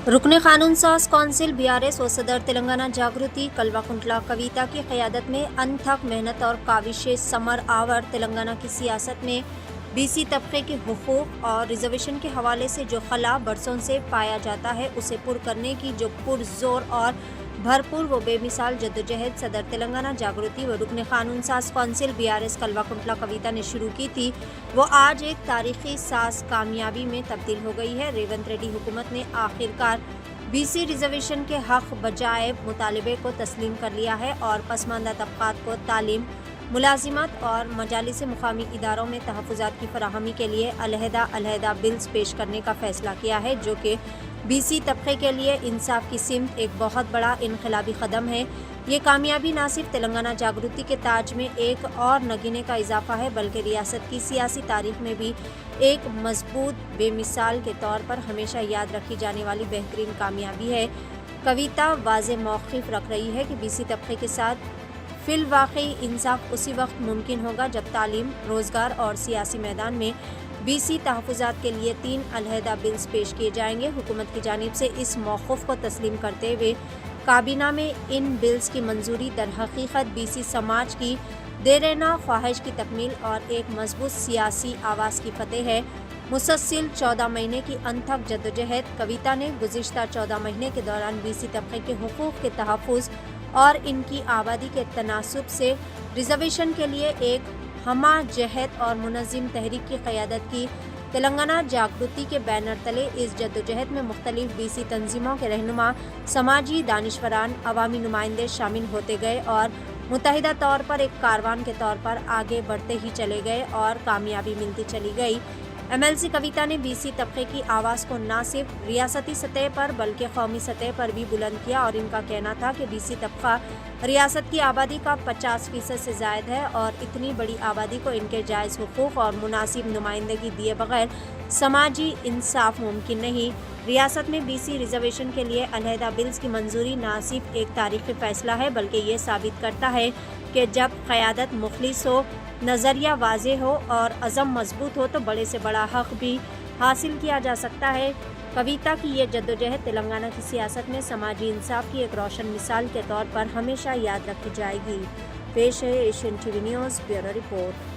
रुकन कानून साज कौंसिल बीआरएस व सदर तेलंगाना जागृति कल्वाकुंटला कविता की क़यादत में अनथक मेहनत और काविशे समर आवर तेलंगाना की सियासत में बीसी तबके के हुकूक और रिजर्वेशन के हवाले से जो खला बरसों से पाया जाता है उसे पुर करने की जो पुरजोर और भरपूर व बेमिसाल जद्दोजहद सदर तेलंगाना जागृति व रुकन कानून साज कौंसिल बीआरएस कल्वाकुंटला कविता ने शुरू की थी वो आज एक तारीखी साज कामयाबी में तब्दील हो गई है। रेवंत रेड्डी हुकूमत ने आखिरकार बीसी रिजर्वेशन के हक बजाय मुतालबे को तस्लीम कर लिया है और पसमानदा तबकात को तालीम, मुलाजिमत और मजालिस मुकामी इदारों में तहफ़्फ़ुज़ात की फराहमी के लिए अलहदा बिल्स पेश करने का फ़ैसला किया है, जो कि बीसी तबके के लिए इंसाफ की सिमत एक बहुत बड़ा इनकलाबी कदम है। ये कामयाबी न सिर्फ तेलंगाना जागृति के ताज में एक और नगीने का इजाफा है, बल्कि रियासत की सियासी तारीख में भी एक मजबूत बेमिसाल के तौर पर हमेशा याद रखी जाने वाली बेहतरीन कामयाबी है। कविता वाज़ेह मौक़िफ़ रख रही है कि बीसी तबके के साथ फिल वाकई इंसाफ उसी वक्त मुमकिन होगा जब तालीम, रोज़गार और सियासी मैदान में बीसी तहफ़्फ़ुज़ात के लिए 3 अलहदा बिल्स पेश किए जाएंगे। हुकूमत की जानिब से इस मौक़िफ़ को तस्लीम करते हुए काबीना में इन बिल्स की मंजूरी दर हकीकत बीसी समाज की देरना ख्वाहिश की तकमील और एक मजबूत सियासी आवाज़ की फतेह है। मुसलसल 14 महीने की अनथक जद्दोजहद कविता ने गुज़िश्ता 14 महीने के दौरान बीसी तबके के हुकूक़ के तहफ़्फ़ुज़ और इनकी आबादी के तनासुब से रिजर्वेशन के लिए एक हमा जहद और मुनज़्ज़म तहरीक की क़यादत की। तेलंगाना जागृति के बैनर तले इस जद्दोजहद में मुख्तलिफ बीसी तंजीमों के रहनुमा, समाजी दानिशवरान, अवामी नुमाइंदे शामिल होते गए और मुत्तहिदा तौर पर एक कारवान के तौर पर आगे बढ़ते ही चले गए और कामयाबी मिलती चली गई। एमएलसी कविता ने बीसी तबके की आवाज़ को न सिर्फ रियासती सतह पर बल्कि कौमी सतह पर भी बुलंद किया और इनका कहना था कि बीसी तबका रियासत की आबादी का 50% से ज़ायद है और इतनी बड़ी आबादी को इनके जायज़ हुकूक़ और मुनासिब नुमाइंदगी दिए बगैर समाजी इंसाफ मुमकिन नहीं। रियासत में बीसी रिजर्वेशन के लिए अलहदा बिल्स की मंजूरी न सिर्फ एक तारीख़ी फ़ैसला है बल्कि ये साबित करता है कि जब क़यादत मुखलिस हो, नज़रिया वाज़ेह हो और अज़म मजबूत हो तो बड़े से बड़ा हक़ भी हासिल किया जा सकता है। कविता की ये जद्दोजहद तेलंगाना की सियासत में समाजी इंसाफ की एक रोशन मिसाल के तौर पर हमेशा याद रखी जाएगी। पेश है Asian TV news bureau report.